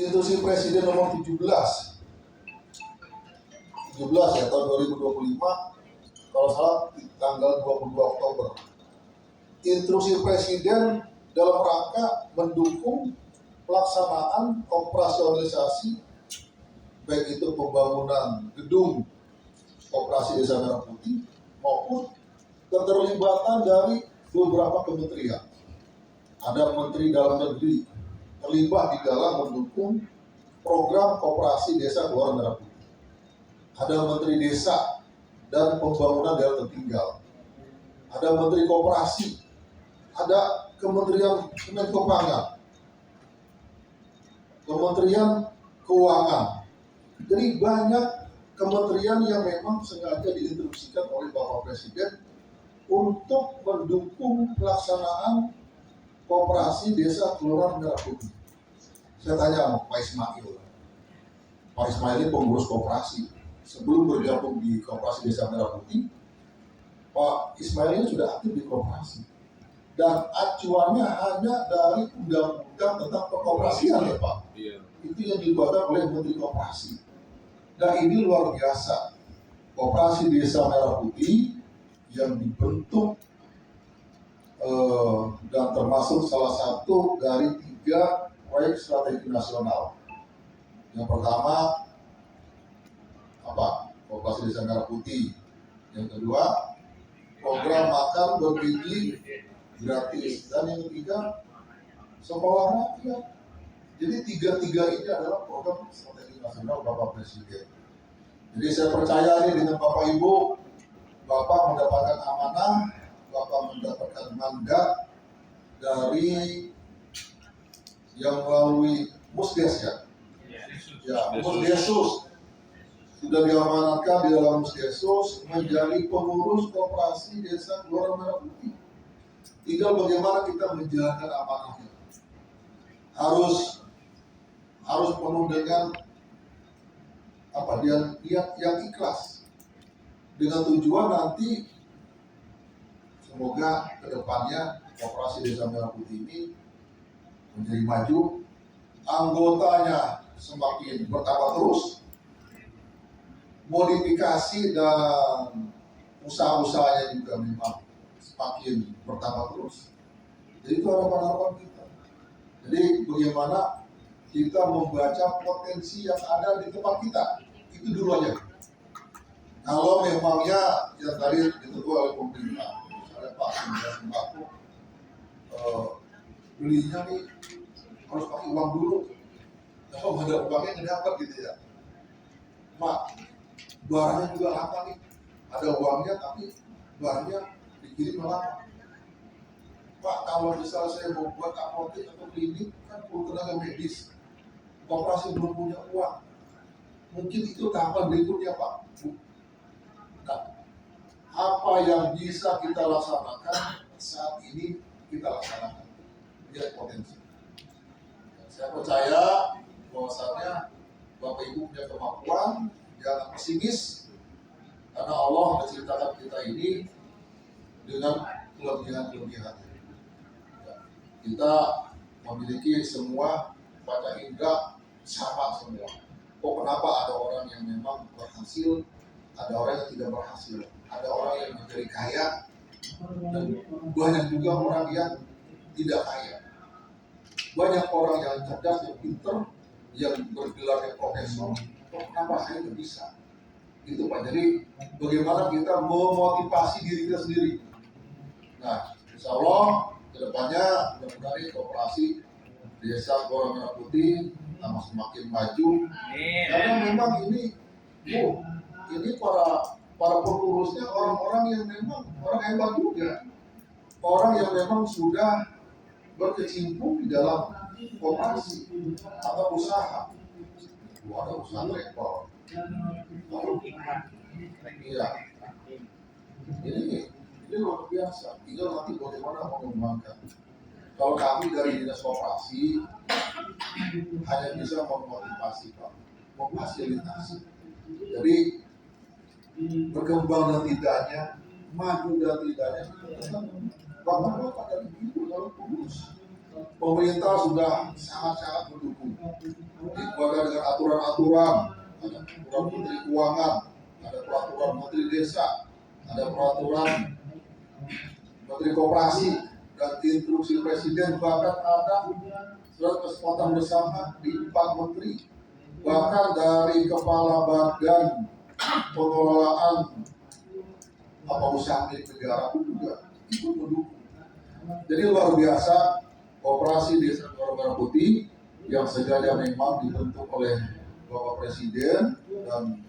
Instruksi Presiden nomor 17 ya tahun 2025, kalau salah tanggal 22 Oktober. Instruksi Presiden dalam rangka mendukung pelaksanaan operasionalisasi baik itu pembangunan gedung Koperasi Desa Merah Putih maupun keterlibatan dari beberapa kementerian. Ada Menteri Dalam Negeri terlibat di dalam mendukung program Koperasi Desa Kelurahan Merah Putih. Ada Menteri Desa dan Pembangunan Daerah Tertinggal. Ada Menteri Koperasi, ada Kementerian Kemenkopangan, Kementerian Keuangan. Jadi banyak kementerian yang memang sengaja diinstruksikan oleh Bapak Presiden untuk mendukung pelaksanaan Koperasi Desa Kelurahan Merah Putih. Saya tanya sama Pak Ismail. Pak Ismail ini pengurus koperasi. Sebelum bergabung di Koperasi Desa Merah Putih, Pak Ismail ini sudah aktif di koperasi. Dan acuannya hanya dari undang-undang tentang perkoperasian ya Pak. Iya. Itu yang dibuat oleh Menteri Koperasi. Dan ini luar biasa. Koperasi Desa Merah Putih yang dibentuk dan termasuk salah satu dari 3 proyek strategi nasional. Yang pertama Koperasi Desa Merah Putih. Yang kedua, program makan bergizi gratis. Dan yang ketiga, sekolah rakyat. Jadi 3 ini adalah program strategi nasional Bapak Presiden. Jadi saya percaya nih dengan Bapak Ibu, Bapak mendapatkan amanah, Bapak mendapatkan mandat dari yang melalui Musdes ya. Ya, Musdesus sudah diamanatkan di dalam Musdesus menjadi pengurus Koperasi Desa Kelurahan Merah Putih. Tinggal bagaimana kita menjalankan amanahnya. Harus penuh dengan niat yang ikhlas. Dengan tujuan nanti semoga kedepannya Koperasi Desa Merah Putih ini menjadi maju, anggotanya semakin bertambah terus, modifikasi dan usaha-usahanya juga memang semakin bertambah terus. Jadi itu harapan-harapan kita. Jadi bagaimana kita membaca potensi yang ada di tempat kita, itu dulu aja. Kalau memangnya yang tadi ditentukan oleh pemerintah, misalnya Pak sembako, belinya nih harus pakai uang dulu. Kalau nggak ada uangnya nggak dapat gitu ya. Pak, barangnya juga lama nih, ada uangnya tapi barangnya dikirim lama. Pak, kalau misalnya saya mau buat apotek atau klinik kan perlu tenaga medis, koperasi belum punya uang, mungkin itu tahapan berikutnya Pak. Nah, apa yang bisa kita laksanakan saat ini kita laksanakan, lihat potensi. Saya percaya bahwasannya Bapak Ibu punya kemampuan, jangan pesimis, karena Allah menciptakan kita ini dengan kelebihan-kelebihan. Kita memiliki semua pada indera sama semua. Kok kenapa ada orang yang memang berhasil, ada orang yang tidak berhasil, ada orang yang menjadi kaya, dan banyak juga orang yang tidak kaya. Banyak orang yang cerdas, yang pintar, yang bergelar yang profesional. Kok kenapa saya tidak bisa? Itu Pak. Jadi bagaimana kita memotivasi diri kita sendiri. Nah, insya Allah kedepannya mudah-mudahan Koperasi Desa Kelurahan Merah Putih semakin maju. Karena memang ini para pengurusnya orang-orang yang memang orang hebat juga, orang yang memang sudah berkecimpung di dalam koperasi atau usaha. Ada usaha travel. Iya. Ini luar biasa. Tinggal nanti bagaimana mengembangkan. Kalau kami dari dinas koperasi hanya bisa memotivasi Pak, memfasilitasi. Jadi berkembang dan tidaknya, maju dan tidaknya, bapak-bapak dan ibu kalau pengurus. Pemerintah sudah sangat-sangat mendukung. Di Bahkan dengan aturan-aturan, ada peraturan Menteri Keuangan, ada peraturan Menteri Desa, ada peraturan Menteri Koperasi, dan instruksi Presiden, bahkan ada surat kesepakatan bersama di 4 menteri, bahkan dari Kepala Badan Pengelolaan usaha milik negara pun juga ikut mendukung. Jadi luar biasa operasi Desa Suara Merah Putih yang sengaja memang dibentuk oleh Bapak Presiden dan